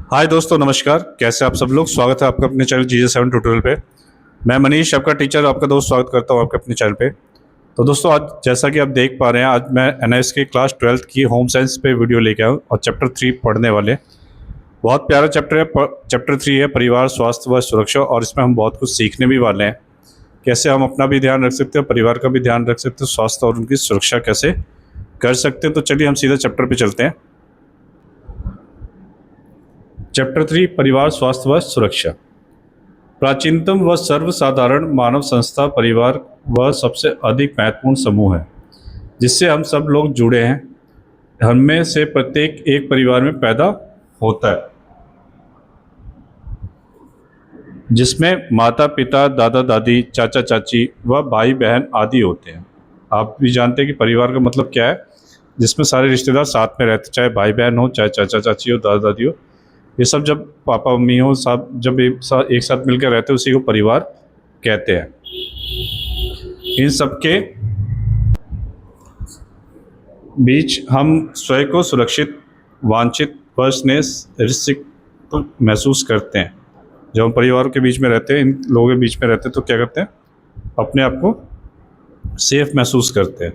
हाय दोस्तों, नमस्कार। कैसे आप सब लोग? स्वागत है आपका अपने चैनल GJ7 ट्यूटोरियल पे। मैं मनीष, आपका टीचर, आपका दोस्त, स्वागत करता हूँ आपके अपने चैनल पे। तो दोस्तों, आज जैसा कि आप देख पा रहे हैं, आज मैं NIS की क्लास 12th की होम साइंस पे वीडियो लेके आया हूँ और चैप्टर 3 पढ़ने वाले। बहुत प्यारा चैप्टर है। चैप्टर 3 है परिवार, स्वास्थ्य व सुरक्षा, और इसमें हम बहुत कुछ सीखने भी वाले हैं। कैसे हम अपना भी ध्यान रख सकते हैं, परिवार का भी ध्यान रख सकते हैं, स्वास्थ्य और उनकी सुरक्षा कैसे कर सकते हैं। तो चलिए हम सीधा चैप्टर पे चलते हैं। चैप्टर 3, परिवार, स्वास्थ्य व सुरक्षा। प्राचीनतम व सर्वसाधारण मानव संस्था परिवार वह सबसे अधिक महत्वपूर्ण समूह है जिससे हम सब लोग जुड़े हैं। हममें से प्रत्येक एक परिवार में पैदा होता है, जिसमें माता पिता, दादा दादी, चाचा चाची व भाई बहन आदि होते हैं। आप भी जानते हैं कि परिवार का मतलब क्या है, जिसमें सारे रिश्तेदार साथ में रहते, चाहे भाई बहन हो, चाहे चाचा चाची हो, दादा दादी हो। ये सब जब पापा मम्मी हो, सब जब एक साथ मिलकर रहते हैं, उसी को परिवार कहते हैं। इन सबके बीच हम स्वयं को सुरक्षित, वांछित व स्नेह महसूस करते हैं। जब हम परिवार के बीच में रहते हैं, इन लोगों के बीच में रहते हैं, तो क्या करते हैं? अपने आप को सेफ महसूस करते हैं।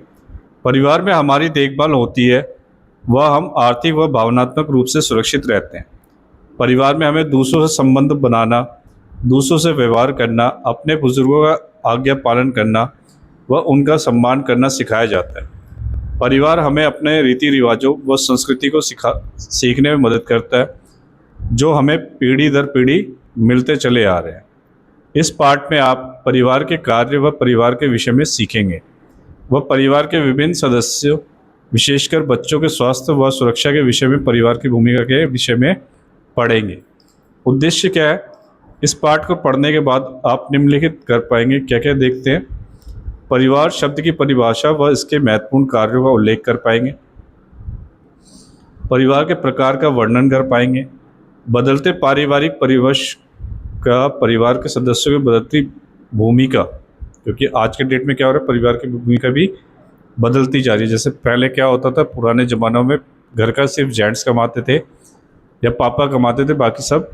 परिवार में हमारी देखभाल होती है, वह हम आर्थिक व भावनात्मक रूप से सुरक्षित रहते हैं। परिवार में हमें दूसरों से संबंध बनाना, दूसरों से व्यवहार करना, अपने बुजुर्गों का आज्ञा पालन करना व उनका सम्मान करना सिखाया जाता है। परिवार हमें अपने रीति रिवाजों व संस्कृति को सीखने में मदद करता है, जो हमें पीढ़ी दर पीढ़ी मिलते चले आ रहे हैं। इस पाठ में आप परिवार के कार्य व परिवार के विषय में सीखेंगे। वह परिवार के विभिन्न सदस्यों, विशेषकर बच्चों के स्वास्थ्य व सुरक्षा के विषय में, परिवार की भूमिका के विषय में पढ़ेंगे। उद्देश्य क्या है? इस पाठ को पढ़ने के बाद आप निम्नलिखित कर पाएंगे। क्या क्या देखते हैं? परिवार शब्द की परिभाषा व इसके महत्वपूर्ण कार्यों का उल्लेख कर पाएंगे। परिवार के प्रकार का वर्णन कर पाएंगे। बदलते पारिवारिक परिवेश का परिवार के सदस्यों की बदलती भूमिका, क्योंकि आज के डेट में क्या हो रहा है, परिवार की भूमिका भी बदलती जा रही है। जैसे पहले क्या होता था, पुराने ज़मानों में घर का सिर्फ जेंट्स कमाते थे या पापा कमाते थे, बाकी सब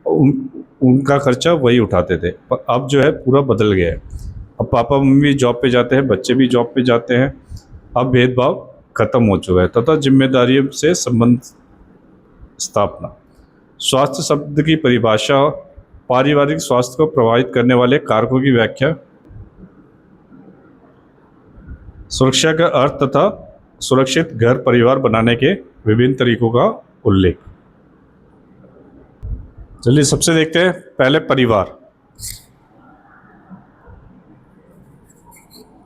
उनका खर्चा वही उठाते थे। पर अब जो है पूरा बदल गया है। अब पापा मम्मी भी जॉब पे जाते हैं, बच्चे भी जॉब पे जाते हैं। अब भेदभाव खत्म हो चुका है तथा जिम्मेदारियों से संबंध स्थापना। स्वास्थ्य शब्द की परिभाषा, पारिवारिक स्वास्थ्य को प्रभावित करने वाले कारकों की व्याख्या। सुरक्षा का अर्थ तथा सुरक्षित घर परिवार बनाने के विभिन्न तरीकों का उल्लेख। चलिए सबसे देखते हैं पहले परिवार।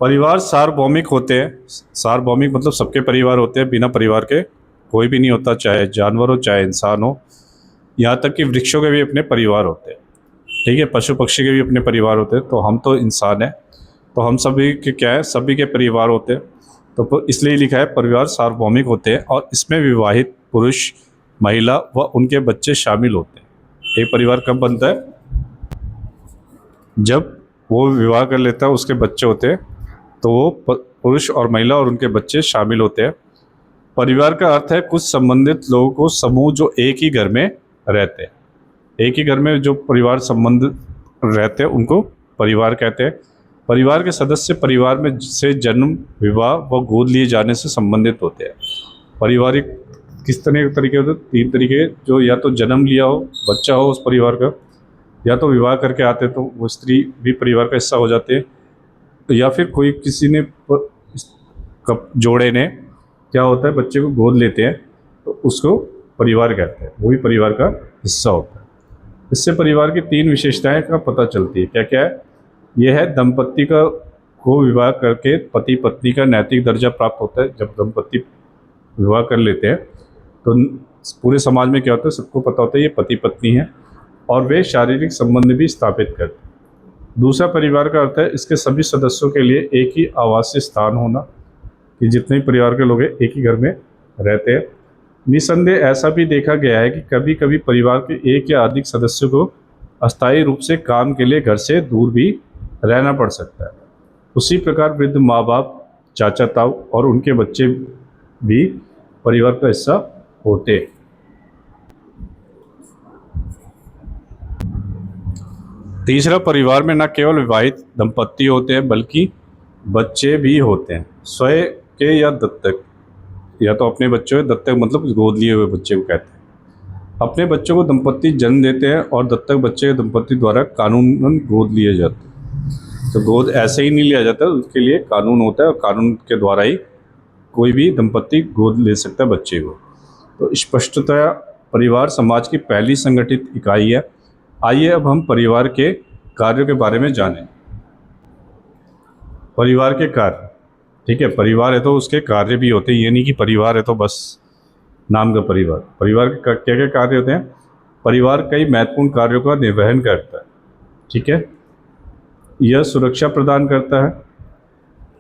परिवार सार्वभौमिक होते हैं। सार्वभौमिक मतलब सबके परिवार होते हैं, बिना परिवार के कोई भी नहीं होता, चाहे जानवर हो चाहे इंसान हो। यहाँ तक कि वृक्षों के भी अपने परिवार होते हैं, ठीक है, पशु पक्षी के भी अपने परिवार होते हैं। तो हम तो इंसान हैं, तो हम सभी के क्या है, सभी के परिवार होते हैं। तो इसलिए लिखा है परिवार सार्वभौमिक होते हैं और इसमें विवाहित पुरुष, महिला व उनके बच्चे शामिल होते हैं। एक परिवार कब बनता है? जब वो विवाह कर लेता है, उसके बच्चे होते हैं, तो वो पुरुष और महिला और उनके बच्चे शामिल होते हैं। परिवार का अर्थ है कुछ संबंधित लोगों को समूह जो एक ही घर में रहते हैं। एक ही घर में जो परिवार संबंधित रहते हैं उनको परिवार कहते हैं। परिवार के सदस्य परिवार में से जन्म, विवाह व गोद लिए जाने से संबंधित होते हैं। पारिवारिक किस तरह के तरीके होते हैं? 3 तरीके, जो या तो जन्म लिया हो, बच्चा हो उस परिवार का, या तो विवाह करके आते तो वो स्त्री भी परिवार का हिस्सा हो जाते हैं, या फिर कोई किसी ने जोड़े ने क्या होता है, बच्चे को गोद लेते हैं तो उसको परिवार कहते हैं, वो भी परिवार का हिस्सा होता है। इससे परिवार की 3 विशेषताएं का पता चलती है। क्या क्या है? यह है दंपत्ति को विवाह करके पति पत्नी का नैतिक दर्जा प्राप्त होता है। जब दंपत्ति विवाह कर लेते हैं तो पूरे समाज में क्या होता है, सबको पता होता है ये पति पत्नी है, और वे शारीरिक संबंध भी स्थापित करते हैं। दूसरा परिवार का अर्थ है इसके सभी सदस्यों के लिए एक ही आवासीय स्थान होना, कि जितने भी परिवार के लोग हैं एक ही घर में रहते हैं। निसंदेह ऐसा भी देखा गया है कि कभी कभी परिवार के एक या अधिक सदस्यों को अस्थायी रूप से काम के लिए घर से दूर भी रहना पड़ सकता है। उसी प्रकार वृद्ध माँ बाप, चाचा ताऊ और उनके बच्चे भी परिवार का हिस्सा होते हैं। तीसरा, परिवार में न केवल विवाहित दंपति होते हैं बल्कि बच्चे भी होते हैं, स्वयं के या दत्तक। या तो अपने बच्चों के दत्तक मतलब गोद लिए हुए बच्चे को कहते हैं। अपने बच्चों को दंपति जन्म देते हैं और दत्तक बच्चे दंपति द्वारा कानूनन गोद लिए जाते हैं। तो गोद ऐसे ही नहीं लिया जाता, उसके लिए कानून होता है और कानून के द्वारा ही कोई भी दंपति गोद ले सकता है बच्चे को। तो स्पष्टतः परिवार समाज की पहली संगठित इकाई है। आइए अब हम परिवार के कार्यों के बारे में जानें। परिवार के कार्य, ठीक है, परिवार है तो उसके कार्य भी होते हैं। ये नहीं कि परिवार है तो बस नाम का परिवार। परिवार के क्या क्या कार्य होते हैं? परिवार कई महत्वपूर्ण कार्यों का निर्वहन करता है, ठीक है। यह सुरक्षा प्रदान करता है।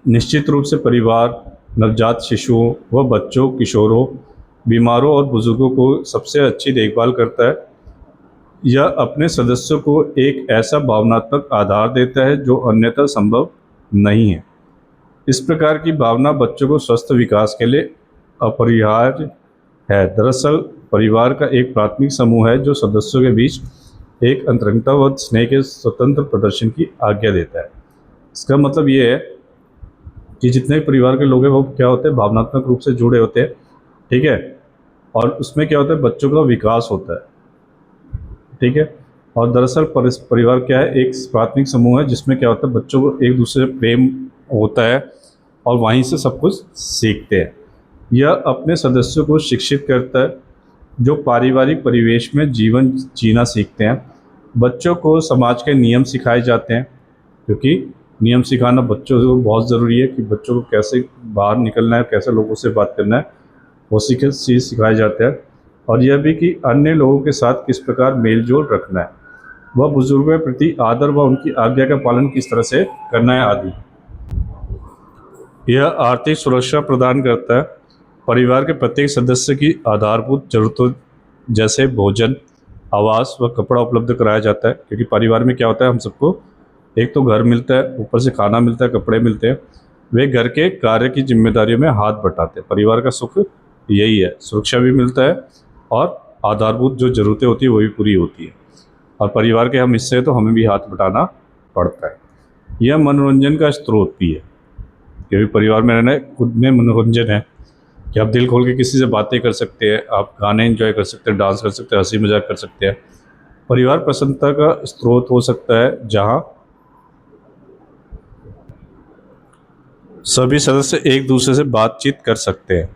निश्चित रूप से परिवार नवजात शिशुओं व बच्चों, किशोरों, बीमारों और बुजुर्गों को सबसे अच्छी देखभाल करता है। यह अपने सदस्यों को एक ऐसा भावनात्मक आधार देता है जो अन्यथा संभव नहीं है। इस प्रकार की भावना बच्चों को स्वस्थ विकास के लिए अपरिहार्य है। दरअसल परिवार का एक प्राथमिक समूह है जो सदस्यों के बीच एक अंतरंगता व स्नेह के स्वतंत्र प्रदर्शन की आज्ञा देता है। इसका मतलब ये है कि जितने भी परिवार के लोग हैं वो क्या होते हैं, भावनात्मक रूप से जुड़े होते हैं, ठीक है। और उसमें क्या होता है, बच्चों का विकास होता है, ठीक है। और दरअसल परिवार क्या है, एक प्राथमिक समूह है जिसमें क्या होता है, बच्चों को एक दूसरे से प्रेम होता है और वहीं से सब कुछ सीखते हैं। यह अपने सदस्यों को शिक्षित करता है जो पारिवारिक परिवेश में जीवन जीना सीखते हैं। बच्चों को समाज के नियम सिखाए जाते हैं, क्योंकि नियम सिखाना बच्चों को बहुत ज़रूरी है कि बच्चों को कैसे बाहर निकलना है, कैसे लोगों से बात करना है, वो चीज़ सिखाए जाते हैं। और यह भी कि अन्य लोगों के साथ किस प्रकार मेल जोल रखना है, वह बुजुर्गों के प्रति आदर व उनकी आज्ञा का पालन किस तरह से करना है आदि। यह आर्थिक सुरक्षा प्रदान करता है। परिवार के प्रत्येक सदस्य की आधारभूत जरूरतों जैसे भोजन, आवास व कपड़ा उपलब्ध कराया जाता है, क्योंकि परिवार में क्या होता है, हम सबको एक तो घर मिलता है, ऊपर से खाना मिलता है, कपड़े मिलते हैं। वे घर के कार्य की जिम्मेदारियों में हाथ बटाते हैं। परिवार का सुख यही है, सुरक्षा भी मिलता है और आधारभूत जो ज़रूरतें होती है वो भी पूरी होती है। और परिवार के हम हिस्से हैं तो हमें भी हाथ बटाना पड़ता है। यह मनोरंजन का स्रोत भी है, क्योंकि परिवार में रहना खुद में मनोरंजन है कि आप दिल खोल के किसी से बातें कर सकते हैं, आप गाने एंजॉय कर सकते हैं, डांस कर सकते हैं, हंसी मजाक कर सकते हैं। परिवार प्रसन्नता का स्रोत हो सकता है जहाँ सभी सदस्य एक दूसरे से बातचीत कर सकते हैं,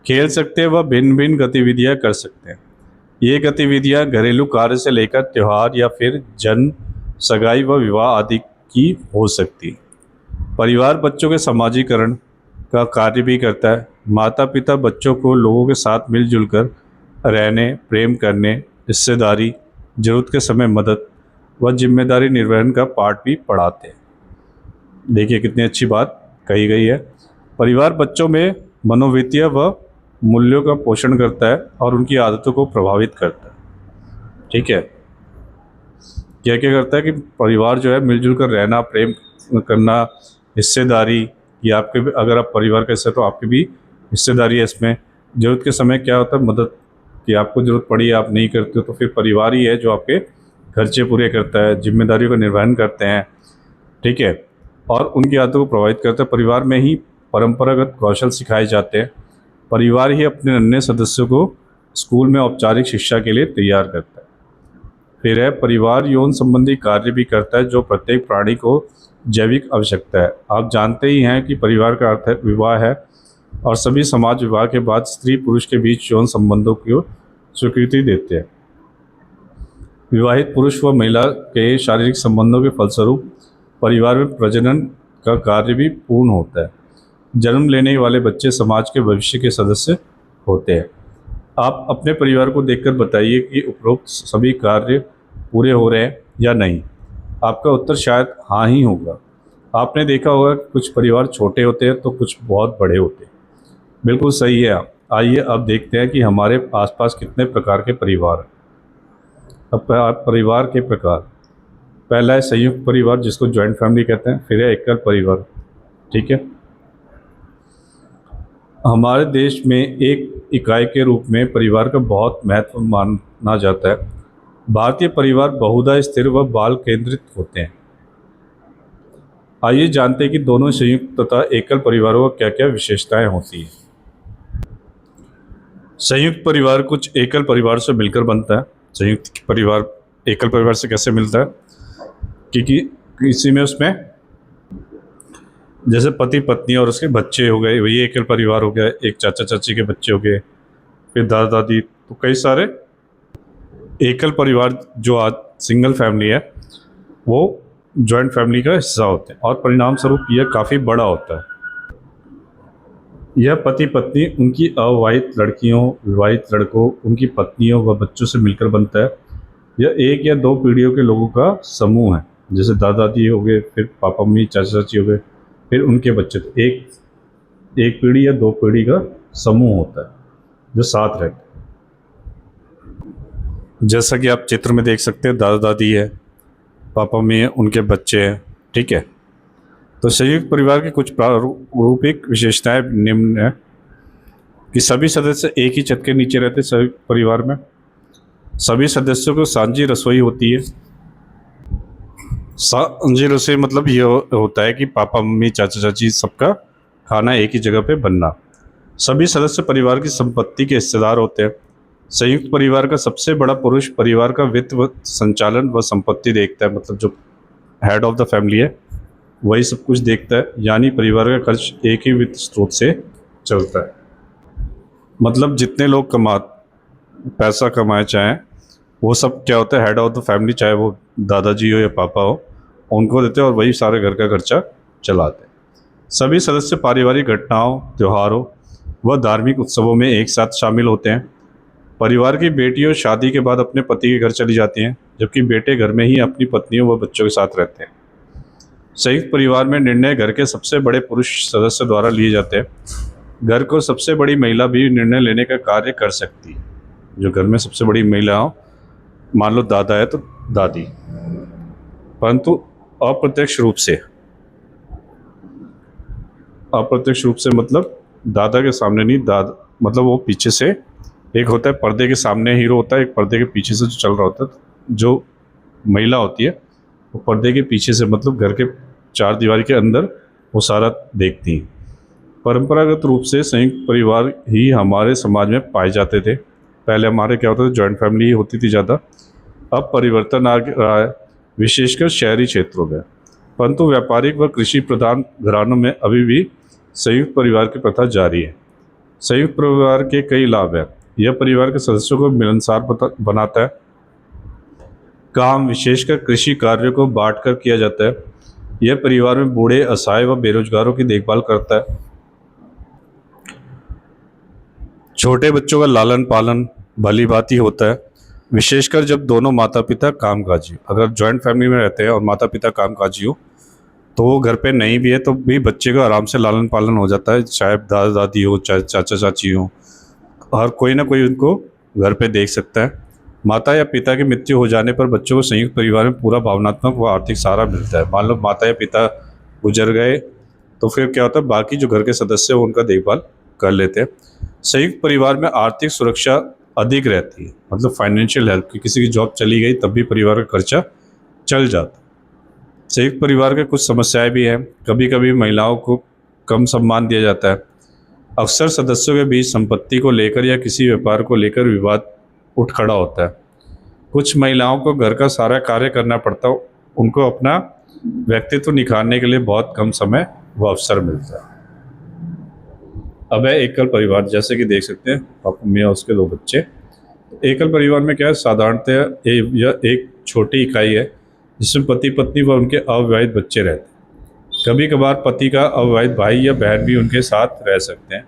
खेल सकते हैं व भिन्न भिन्न गतिविधियाँ कर सकते हैं। ये गतिविधियाँ घरेलू कार्य से लेकर त्यौहार या फिर जन्म, सगाई व विवाह आदि की हो सकती है। परिवार बच्चों के समाजीकरण का कार्य भी करता है। माता पिता बच्चों को लोगों के साथ मिलजुल कर रहने, प्रेम करने, हिस्सेदारी, जरूरत के समय मदद व जिम्मेदारी निर्वहन का पाठ भी पढ़ाते हैं। देखिए कितनी अच्छी बात कही गई है। परिवार बच्चों में मनोवृत्तियाँ व मूल्यों का पोषण करता है और उनकी आदतों को प्रभावित करता है, ठीक है। क्या क्या करता है कि परिवार जो है मिलजुल कर रहना, प्रेम करना, हिस्सेदारी, ये आपके भी, अगर आप परिवार का हिस्सा तो आपकी भी हिस्सेदारी है इसमें। ज़रूरत के समय क्या होता है, मदद कि आपको ज़रूरत पड़ी, आप नहीं करते हो तो फिर परिवार ही है जो आपके खर्चे पूरे करता है, जिम्मेदारियों का निर्वहन करते हैं, ठीक है। और उनकी आदतों को प्रभावित करता है। परिवार में ही परंपरागत कौशल सिखाए जाते हैं। परिवार ही अपने अन्य सदस्यों को स्कूल में औपचारिक शिक्षा के लिए तैयार करता है। फिर है, परिवार यौन संबंधी कार्य भी करता है जो प्रत्येक प्राणी को जैविक आवश्यकता है। आप जानते ही हैं कि परिवार का अर्थ है विवाह है, और सभी समाज विवाह के बाद स्त्री पुरुष के बीच यौन संबंधों को स्वीकृति देते हैं। विवाहित पुरुष व महिला के शारीरिक संबंधों के फलस्वरूप परिवार में प्रजनन का कार्य भी पूर्ण होता है। जन्म लेने वाले बच्चे समाज के भविष्य के सदस्य होते हैं। आप अपने परिवार को देखकर बताइए कि उपरोक्त सभी कार्य पूरे हो रहे हैं या नहीं। आपका उत्तर शायद हाँ ही होगा। आपने देखा होगा कि कुछ परिवार छोटे होते हैं तो कुछ बहुत बड़े होते हैं। बिल्कुल सही है। आप आइए अब देखते हैं कि हमारे आसपास कितने प्रकार के परिवार हैं। अब परिवार के प्रकार, पहला है संयुक्त परिवार जिसको जॉइंट फैमिली कहते हैं। फिर है एकल परिवार, ठीक है। हमारे देश में एक इकाई के रूप में परिवार का बहुत महत्व माना जाता है। भारतीय परिवार बहुधा स्थिर व बाल केंद्रित होते हैं। आइए जानते हैं कि दोनों संयुक्त तथा एकल परिवारों को क्या क्या विशेषताएं होती हैं। संयुक्त परिवार कुछ एकल परिवार से मिलकर बनता है। संयुक्त परिवार एकल परिवार से कैसे मिलता है? क्योंकि इसी में उसमें जैसे पति पत्नी और उसके बच्चे हो गए, वही एकल परिवार हो गया। एक चाचा चाची के बच्चे हो गए, फिर दादा दादी, तो कई सारे एकल परिवार जो आज सिंगल फैमिली है वो जॉइंट फैमिली का हिस्सा होते हैं, और परिणाम स्वरूप यह काफ़ी बड़ा होता है। यह पति पत्नी, उनकी अविवाहित लड़कियों, विवाहित लड़कों, उनकी पत्नियों व बच्चों से मिलकर बनता है। यह एक या दो पीढ़ियों के लोगों का समूह है, जैसे दादा दादी हो गए, फिर पापा मम्मी चाचा चाची हो गए, फिर उनके बच्चे। तो एक पीढ़ी या दो पीढ़ी का समूह होता है जो साथ रहते हैं। जैसा कि आप चित्र में देख सकते हैं, दादा दादी है, पापा मम्मी है, उनके बच्चे हैं। ठीक है, तो संयुक्त परिवार की कुछ प्रारूपिक विशेषताएं निम्न है कि सभी सदस्य एक ही छत के नीचे रहते हैं। संयुक्त परिवार में सभी सदस्यों को साझी रसोई होती है। साझी रसोई मतलब ये होता है कि पापा मम्मी चाचा चाची सबका खाना एक ही जगह पे बनना। सभी सदस्य परिवार की संपत्ति के हिस्सेदार होते हैं। संयुक्त परिवार का सबसे बड़ा पुरुष परिवार का वित्त व संचालन व संपत्ति देखता है, मतलब जो हेड ऑफ द फैमिली है वही सब कुछ देखता है, यानी परिवार का खर्च एक ही वित्त स्रोत से चलता है। मतलब जितने लोग पैसा कमाए चाहें, वो सब क्या होता है, हेड ऑफ द फैमिली, चाहे वो दादाजी हो या पापा हो, उनको देते हैं और वही सारे घर का खर्चा चलाते हैं। सभी सदस्य पारिवारिक घटनाओं, त्योहारों व धार्मिक उत्सवों में एक साथ शामिल होते हैं। परिवार की बेटियों शादी के बाद अपने पति के घर चली जाती हैं, जबकि बेटे घर में ही अपनी पत्नियों व बच्चों के साथ रहते हैं। संयुक्त परिवार में निर्णय घर के सबसे बड़े पुरुष सदस्य द्वारा लिए जाते हैं। घर को सबसे बड़ी महिला भी निर्णय लेने का कार्य कर सकती है। जो घर में सबसे बड़ी महिला हो, मान लो दादा है तो दादी, परंतु अप्रत्यक्ष रूप से। अप्रत्यक्ष रूप से मतलब दादा के सामने नहीं, दादा मतलब वो पीछे से, एक होता है पर्दे के सामने हीरो होता है, एक पर्दे के पीछे से जो चल रहा होता है। जो महिला होती है वो पर्दे के पीछे से, मतलब घर के चार दीवारी के अंदर वो सारा देखती हैं। परंपरागत रूप से संयुक्त परिवार ही हमारे समाज में पाए जाते थे। पहले हमारे क्या होता था, जॉइंट फैमिली ही होती थी ज़्यादा। अब परिवर्तन आ रहा है, विशेषकर शहरी क्षेत्रों में, परंतु व्यापारिक व कृषि प्रधान घरानों में अभी भी संयुक्त परिवार की प्रथा जारी है। संयुक्त परिवार के कई लाभ हैं। यह परिवार के सदस्यों को मिलनसार बनाता है। काम विशेषकर कृषि कार्यों को बांटकर किया जाता है। यह परिवार में बूढ़े, असहाय व बेरोजगारों की देखभाल करता है। छोटे बच्चों का लालन पालन भली भांति होता है, विशेषकर जब दोनों माता पिता कामकाजी। अगर जॉइंट फैमिली में रहते हैं और माता पिता कामकाजी हो तो वो घर पे नहीं भी है तो भी बच्चे का आराम से लालन पालन हो जाता है, चाहे दादा दादी हो, चाहे चाचा चाची हो, हर कोई ना कोई उनको घर पे देख सकता है। माता या पिता की मृत्यु हो जाने पर बच्चों को संयुक्त परिवार में पूरा भावनात्मक व आर्थिक सहारा मिलता है। मान लो माता या पिता गुजर गए तो फिर क्या होता है, बाकी जो घर के सदस्य हैं उनका देखभाल कर लेते हैं। संयुक्त परिवार में आर्थिक सुरक्षा अधिक रहती है, मतलब फाइनेंशियल हेल्प की, किसी की जॉब चली गई तब भी परिवार का खर्चा चल जाता है। संयुक्त परिवार के कुछ समस्याएं भी हैं। कभी कभी महिलाओं को कम सम्मान दिया जाता है। अक्सर सदस्यों के बीच संपत्ति को लेकर या किसी व्यापार को लेकर विवाद उठ खड़ा होता है। कुछ महिलाओं को घर का सारा कार्य करना पड़ता है, उनको अपना व्यक्तित्व निखारने के लिए बहुत कम समय व अवसर मिलता है। अब है एकल परिवार, जैसे कि देख सकते हैं पापा मम्मी और उसके दो बच्चे। एकल परिवार में क्या है, साधारणतः यह एक छोटी इकाई है जिसमें पति पत्नी व उनके अविवाहित बच्चे रहते हैं। कभी कभार पति का अविवाहित भाई या बहन भी उनके साथ रह सकते हैं,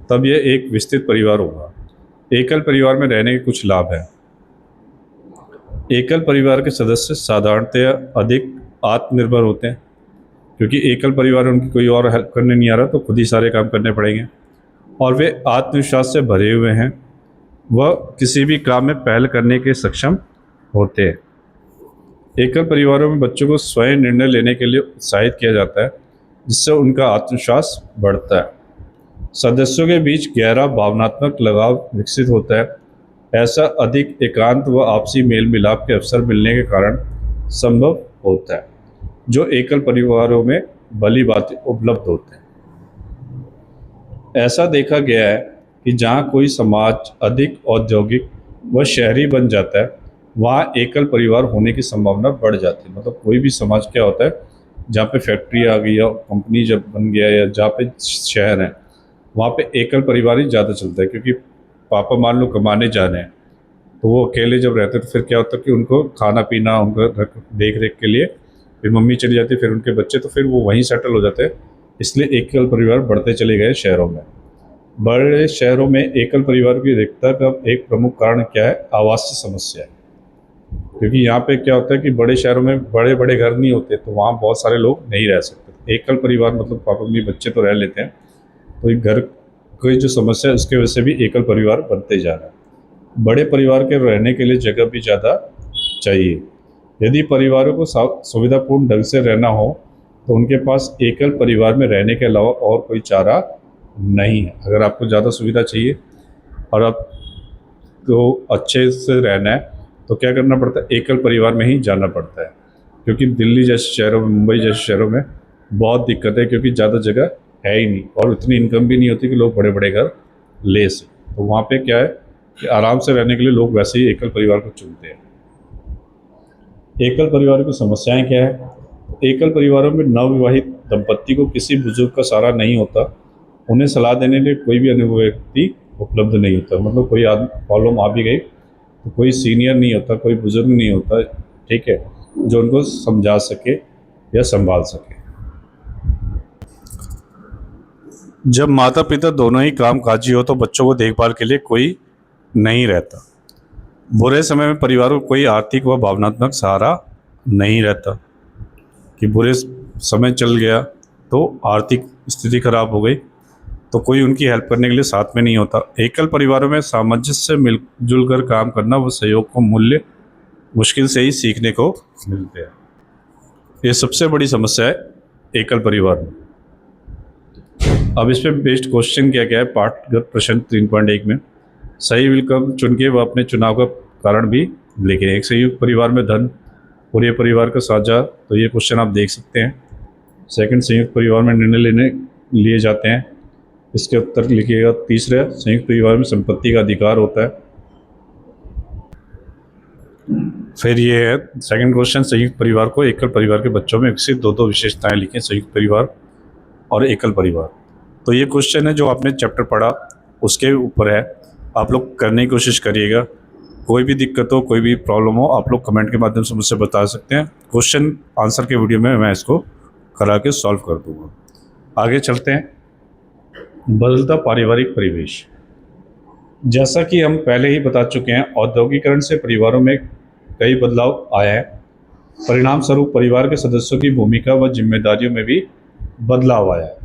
तब यह एक विस्तृत परिवार होगा। एकल परिवार में रहने के कुछ लाभ हैं। एकल परिवार के सदस्य साधारणतः अधिक आत्मनिर्भर होते हैं, क्योंकि एकल परिवार में उनकी कोई और हेल्प करने नहीं आ रहा तो खुद ही सारे काम करने पड़ेंगे, और वे आत्मविश्वास से भरे हुए हैं। वह किसी भी काम में पहल करने के सक्षम होते हैं। एकल परिवारों में बच्चों को स्वयं निर्णय लेने के लिए उत्साहित किया जाता है, जिससे उनका आत्मविश्वास बढ़ता है। सदस्यों के बीच गहरा भावनात्मक लगाव विकसित होता है। ऐसा अधिक एकांत व आपसी मेल मिलाप के अवसर मिलने के कारण संभव होता है, जो एकल परिवारों में भली भांति उपलब्ध होते हैं। ऐसा देखा गया है कि जहाँ कोई समाज अधिक औद्योगिक व शहरी बन जाता है, वहाँ एकल परिवार होने की संभावना बढ़ जाती है। मतलब कोई भी समाज क्या होता है, जहाँ पे फैक्ट्री आ गई या कंपनी जब बन गया या जहाँ पे शहर है, वहाँ पे एकल परिवार ही ज़्यादा चलता है, क्योंकि पापा मान लो कमाने जा रहे हैं, तो वो अकेले जब रहते हैं तो फिर क्या होता है कि उनको खाना पीना, उनका देख रेख के लिए फिर मम्मी चली जाती है, फिर उनके बच्चे, तो फिर वो वहीं सेटल हो जाते हैं। इसलिए एकल परिवार बढ़ते चले गए शहरों में। बड़े शहरों में एकल परिवार की अधिकता का एक प्रमुख कारण क्या है? आवासीय समस्या है। क्योंकि यहाँ पे क्या होता है कि बड़े शहरों में बड़े बड़े घर नहीं होते, तो वहाँ बहुत सारे लोग नहीं रह सकते। एकल परिवार मतलब पापा मम्मी बच्चे तो रह लेते हैं, तो एक घर की जो समस्या है उसके वजह से भी एकल परिवार बनते जा रहा है। बड़े परिवार के रहने के लिए जगह भी ज़्यादा चाहिए। यदि परिवारों को सुविधापूर्ण ढंग से रहना हो, तो उनके पास एकल परिवार में रहने के अलावा और कोई चारा नहीं है। अगर आपको ज़्यादा सुविधा चाहिए और आपको अच्छे से रहना है, तो क्या करना पड़ता है? एकल परिवार में ही जाना पड़ता है। क्योंकि दिल्ली जैसे शहरों में, मुंबई जैसे शहरों में बहुत दिक्कत है, क्योंकि ज़्यादा जगह है ही नहीं और उतनी इनकम भी नहीं होती कि लोग बड़े बड़े घर ले सकें। तो वहाँ पे क्या है कि आराम से रहने के लिए लोग वैसे ही एकल परिवार को चुनते हैं। एकल परिवार की समस्याएं क्या है? एकल परिवारों में नवविवाहित दंपत्ति को किसी बुजुर्ग का सहारा नहीं होता। उन्हें सलाह देने के लिए कोई भी अनुभवी व्यक्ति उपलब्ध नहीं होता। मतलब कोई प्रॉब्लम आ भी गई तो कोई सीनियर नहीं होता, कोई बुजुर्ग नहीं होता, ठीक है, जो उनको समझा सके या संभाल सके। जब माता पिता दोनों ही कामकाजी हो, तो बच्चों को देखभाल के लिए कोई नहीं रहता। बुरे समय में परिवार को कोई आर्थिक व भावनात्मक सहारा नहीं रहता, कि बुरे समय चल गया तो आर्थिक स्थिति खराब हो गई तो कोई उनकी हेल्प करने के लिए साथ में नहीं होता। एकल परिवारों में सामंजस्य से मिलजुल कर काम करना व सहयोग को मूल्य मुश्किल से ही सीखने को मिलते हैं। ये सबसे बड़ी समस्या है एकल परिवार में। अब इस पे बेस्ड क्वेश्चन क्या क्या है? पाठगत प्रश्न 3.1 में सही विकल्प चुन के वह अपने चुनाव का कारण भी लिखें। एक संयुक्त परिवार में धन पूरे परिवार का साझा, तो ये क्वेश्चन आप देख सकते हैं। सेकंड, संयुक्त परिवार में निर्णय लेने लिए जाते हैं, इसके उत्तर लिखिएगा। तीसरा, संयुक्त परिवार में संपत्ति का अधिकार होता है। फिर ये है सेकंड क्वेश्चन, संयुक्त परिवार को एकल परिवार के बच्चों में विकसित दो विशेषताएं लिखें, संयुक्त परिवार और एकल परिवार। तो ये क्वेश्चन है जो आपने चैप्टर पढ़ा उसके ऊपर है, आप लोग करने की कोशिश करिएगा। कोई भी दिक्कत हो, कोई भी प्रॉब्लम हो, आप लोग कमेंट के माध्यम से मुझसे बता सकते हैं। क्वेश्चन आंसर के वीडियो में मैं इसको करा के सॉल्व कर दूंगा। आगे चलते हैं। बदलता पारिवारिक परिवेश। जैसा कि हम पहले ही बता चुके हैं, औद्योगिकरण से परिवारों में कई बदलाव आए हैं। परिणाम स्वरूप परिवार के सदस्यों की भूमिका व जिम्मेदारियों में भी बदलाव आया है।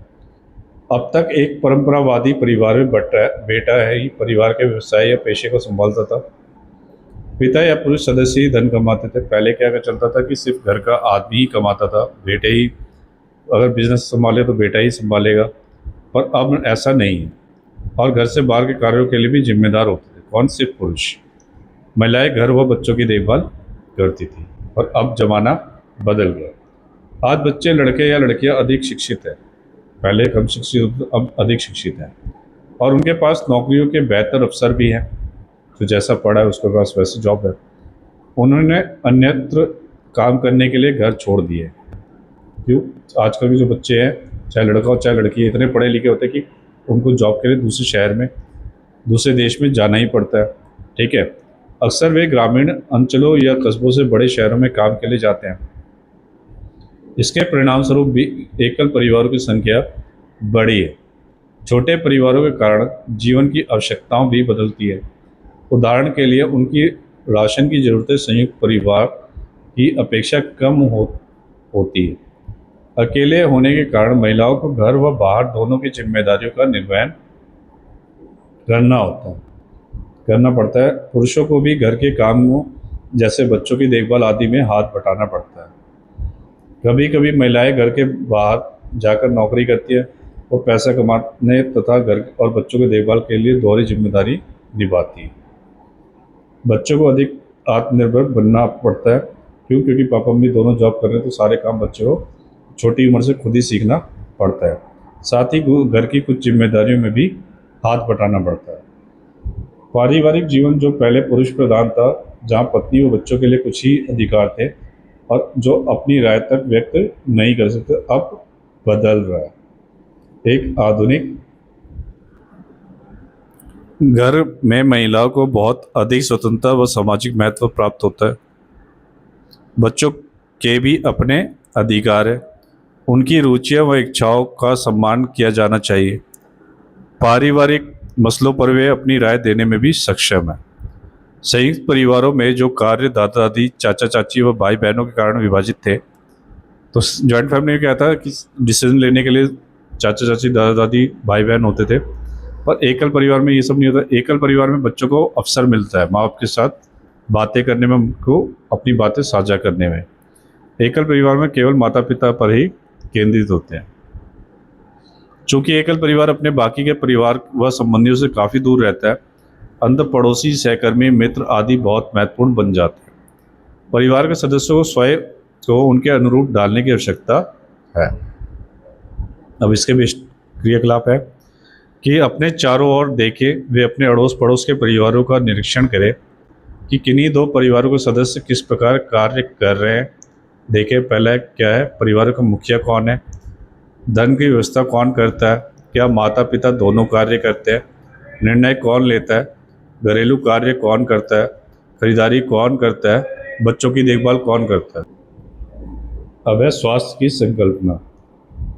अब तक एक परंपरावादी परिवार में बेटा है ही परिवार के व्यवसाय या पेशे को संभालता था। पिता या पुरुष सदस्य ही धन कमाते थे। पहले क्या चलता था कि सिर्फ घर का आदमी ही कमाता था, बेटे ही अगर बिजनेस संभाले तो बेटा ही संभालेगा, पर अब ऐसा नहीं है। और घर से बाहर के कार्यों के लिए भी जिम्मेदार होते थे। कौन? सिर्फ पुरुष। महिलाएं घर व बच्चों की देखभाल करती थी। और अब जमाना बदल गया। आज बच्चे, लड़के या लड़कियां अधिक शिक्षित हैं। पहले कम शिक्षित, अब अधिक शिक्षित हैं और उनके पास नौकरियों के बेहतर अवसर भी हैं। जो जैसा पढ़ा है उसके पास वैसे जॉब है। उन्होंने अन्यत्र काम करने के लिए घर छोड़ दिए। क्यों? आजकल के जो बच्चे हैं, चाहे लड़का हो चाहे लड़की, इतने पढ़े लिखे होते हैं कि उनको जॉब के लिए दूसरे शहर में, दूसरे देश में जाना ही पड़ता है, ठीक है। अक्सर वे ग्रामीण अंचलों या कस्बों से बड़े शहरों में काम के लिए जाते हैं। इसके परिणाम स्वरूप भी एकल परिवारों की संख्या बढ़ी है। छोटे परिवारों के कारण जीवन की आवश्यकताओं भी बदलती है। उदाहरण के लिए उनकी राशन की ज़रूरतें संयुक्त परिवार की अपेक्षा कम होती है। अकेले होने के कारण महिलाओं को घर व बाहर दोनों की जिम्मेदारियों का निर्वहन करना पड़ता है। पुरुषों को भी घर के कामों जैसे बच्चों की देखभाल आदि में हाथ बटाना पड़ता है। कभी कभी महिलाएं घर के बाहर जाकर नौकरी करती है और पैसा कमाने तथा घर और बच्चों की देखभाल के लिए दोहरी जिम्मेदारी निभाती है। बच्चों को अधिक आत्मनिर्भर बनना पड़ता है। क्यों? क्योंकि पापा मम्मी दोनों जॉब कर रहे हैं, तो सारे काम बच्चों को छोटी उम्र से खुद ही सीखना पड़ता है। साथ ही घर की कुछ जिम्मेदारियों में भी हाथ बटाना पड़ता है। पारिवारिक जीवन जो पहले पुरुष प्रधान था, जहाँ पत्नी व बच्चों के लिए कुछ ही अधिकार थे और जो अपनी राय तक व्यक्त नहीं कर सकते, अब बदल रहा है। एक आधुनिक घर में महिलाओं को बहुत अधिक स्वतंत्रता व सामाजिक महत्व प्राप्त होता है। बच्चों के भी अपने अधिकार है, उनकी रुचियां व इच्छाओं का सम्मान किया जाना चाहिए। पारिवारिक मसलों पर वे अपनी राय देने में भी सक्षम है। संयुक्त परिवारों में जो कार्य दादा दादी, चाचा चाची व भाई बहनों के कारण विभाजित थे, तो जॉइंट फैमिली में क्या था कि डिसीजन लेने के लिए चाचा चाची, दादा दादी, भाई बहन होते थे। पर एकल परिवार में ये सब नहीं होता। एकल परिवार में बच्चों को अवसर मिलता है माँ बाप के साथ बातें करने में, उनको अपनी बातें साझा करने में। एकल परिवार में केवल माता पिता पर ही केंद्रित होते हैं। चूंकि एकल परिवार अपने बाकी के परिवार व संबंधियों से काफ़ी दूर रहता है, अंत पड़ोसी, सहकर्मी, मित्र आदि बहुत महत्वपूर्ण बन जाते हैं। परिवार के सदस्यों को स्वयं को उनके अनुरूप डालने की आवश्यकता है। अब इसके भी क्रियाकलाप है कि अपने चारों ओर देखें, वे अपने अड़ोस पड़ोस के परिवारों का निरीक्षण करें कि किन्हीं दो परिवारों के सदस्य किस प्रकार कार्य कर रहे हैं। देखें पहला क्या है, परिवार का मुखिया कौन है, धन की व्यवस्था कौन करता है, क्या माता पिता दोनों कार्य करते हैं, निर्णय कौन लेता है, घरेलू कार्य कौन करता है, खरीदारी कौन करता है, बच्चों की देखभाल कौन करता है। अब है स्वास्थ्य की संकल्पना।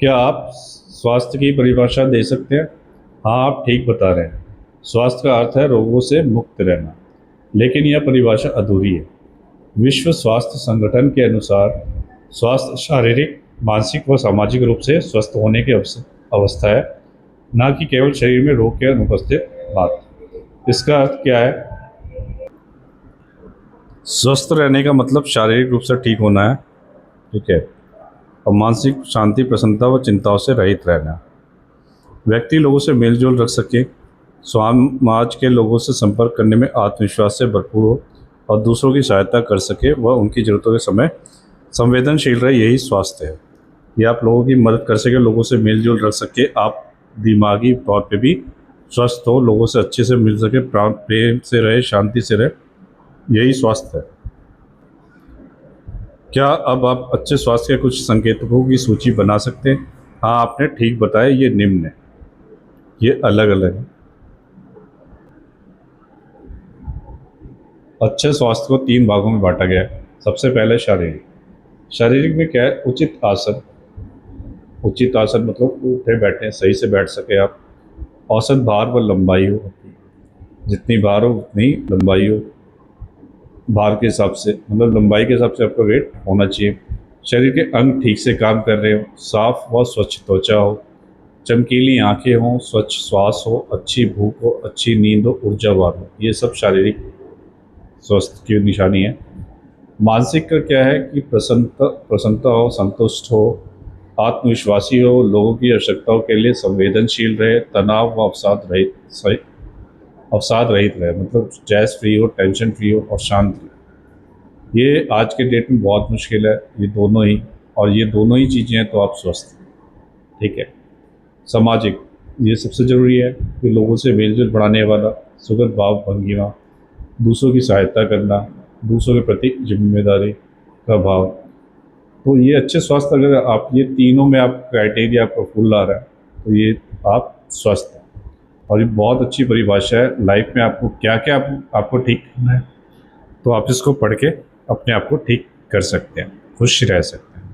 क्या आप स्वास्थ्य की परिभाषा दे सकते हैं? हाँ, आप ठीक बता रहे हैं। स्वास्थ्य का अर्थ है रोगों से मुक्त रहना, लेकिन यह परिभाषा अधूरी है। विश्व स्वास्थ्य संगठन के अनुसार स्वास्थ्य शारीरिक, मानसिक व सामाजिक रूप से स्वस्थ होने की अवस्था है, न कि केवल शरीर में रोग के अनुपस्थित बात। इसका अर्थ क्या है? स्वस्थ रहने का मतलब शारीरिक रूप से ठीक होना है, ठीक है, और मानसिक शांति, प्रसन्नता व चिंताओं से रहित रहना। व्यक्ति लोगों से मेलजोल रख सके, समाज के लोगों से संपर्क करने में आत्मविश्वास से भरपूर हो और दूसरों की सहायता कर सके व उनकी ज़रूरतों के समय संवेदनशील रहे, यही स्वास्थ्य है। ये आप लोगों की मदद कर सके, लोगों से मेलजोल रख सके, आप दिमागी तौर पे भी स्वस्थ हो, लोगों से अच्छे से मिल सके, प्रेम से रहे, शांति से रहे, यही स्वास्थ्य है। क्या अब आप अच्छे स्वास्थ्य के कुछ संकेतकों की सूची बना सकते हैं? हाँ, आपने ठीक बताया, ये निम्न है, ये अलग अलग है। अच्छे स्वास्थ्य को 3 भागों में बांटा गया है। सबसे पहले शारीरिक। शारीरिक में क्या है? उचित आसन। उचित आसन मतलब उठे बैठे सही से बैठ सके आप। औसत भार व लंबाई हो, जितनी भार हो उतनी लंबाई हो, भार के हिसाब से, मतलब लंबाई के हिसाब से आपका वेट होना चाहिए। शरीर के अंग ठीक से काम कर रहे हो, साफ व स्वच्छ त्वचा हो, चमकीली आंखें हों, स्वच्छ श्वास हो, अच्छी भूख हो, अच्छी नींद हो, ऊर्जावान हो, ये सब शारीरिक स्वास्थ्य की निशानी है। मानसिक का क्या है कि प्रसन्नता हो, संतुष्ट हो, आत्मविश्वासी हो, लोगों की आवश्यकताओं के लिए संवेदनशील रहे, तनाव व अवसाद रहित रहे, मतलब स्ट्रेस फ्री हो, टेंशन फ्री हो और शांत रहे। ये आज के डेट में बहुत मुश्किल है, ये दोनों ही, और ये दोनों ही चीज़ें हैं तो आप स्वस्थ हैं, ठीक है। सामाजिक, ये सबसे ज़रूरी है कि लोगों से मेलजोल बढ़ाने वाला, सुगत भाव भंगिमा, दूसरों की सहायता करना, दूसरों के प्रति जिम्मेदारी का भाव। तो ये अच्छे स्वास्थ्य, अगर आप ये तीनों में आप क्राइटेरिया आपका फुल आ रहा है, तो ये आप स्वस्थ हैं। और ये बहुत अच्छी परिभाषा है। लाइफ में आपको क्या क्या आपको ठीक करना है, तो आप इसको पढ़ के अपने आप को ठीक कर सकते हैं, खुश रह सकते हैं।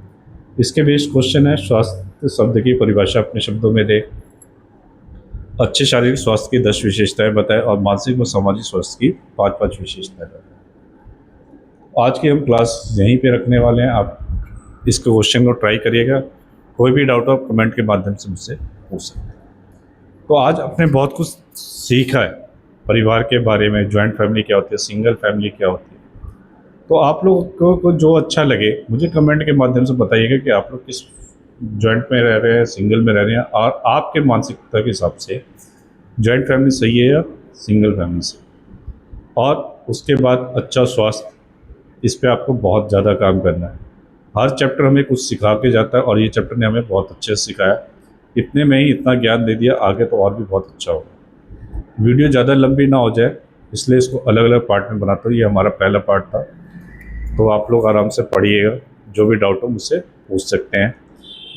इसके बेस्ड क्वेश्चन है, स्वास्थ्य शब्द की परिभाषा अपने शब्दों में दे। अच्छे शारीरिक स्वास्थ्य की 10 विशेषताएं बताएं और मानसिक व सामाजिक स्वास्थ्य की 5 विशेषताएं बताएं। आज की हम क्लास यहीं पे रखने वाले हैं। आप इस क्वेश्चन को ट्राई करिएगा। कोई भी डाउट हो आप कमेंट के माध्यम से मुझसे पूछ सकते हैं। तो आज आपने बहुत कुछ सीखा है परिवार के बारे में, जॉइंट फैमिली क्या होती है, सिंगल फैमिली क्या होती है। तो आप लोगों को जो अच्छा लगे मुझे कमेंट के माध्यम से बताइएगा कि आप लोग किस जॉइंट में रह रहे हैं, सिंगल में रह रहे हैं, और आपके मानसिकता के हिसाब से जॉइंट फैमिली सही है या सिंगल फैमिली सही। और उसके बाद अच्छा स्वास्थ्य, इस पे आपको बहुत ज़्यादा काम करना है। हर चैप्टर हमें कुछ सिखा के जाता है और ये चैप्टर ने हमें बहुत अच्छे से सिखाया। इतने में ही इतना ज्ञान दे दिया, आगे तो और भी बहुत अच्छा होगा। वीडियो ज़्यादा लंबी ना हो जाए इसलिए इसको अलग अलग पार्ट में बनाता हूँ। ये हमारा पहला पार्ट था, तो आप लोग आराम से पढ़िएगा, जो भी डाउट हो मुझसे पूछ सकते हैं।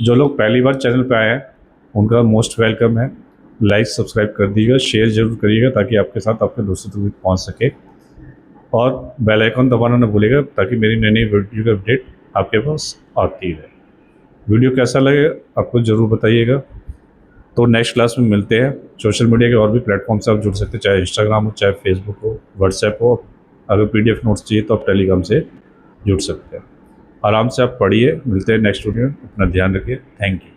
जो लोग पहली बार चैनल पे आए हैं उनका मोस्ट वेलकम है। लाइक सब्सक्राइब कर दीजिएगा, शेयर ज़रूर करिएगा ताकि आपके साथ आपके दोस्तों तक भी पहुँच सके, और बेल आइकन दबाना ना भूलिएगा ताकि मेरी नई नई वीडियो की अपडेट आपके पास आती रहे। वीडियो कैसा लगे आपको ज़रूर बताइएगा। तो नेक्स्ट क्लास में मिलते हैं। सोशल मीडिया के और भी प्लेटफॉर्म से आप जुड़ सकते हैं, चाहे इंस्टाग्राम हो, चाहे फेसबुक हो, व्हाट्सएप हो। अगर पीडीएफ नोट्स चाहिए तो आप टेलीग्राम से जुड़ सकते हैं। आराम से आप पढ़िए। मिलते हैं नेक्स्ट वीडियो में। अपना ध्यान रखिए। Thank you.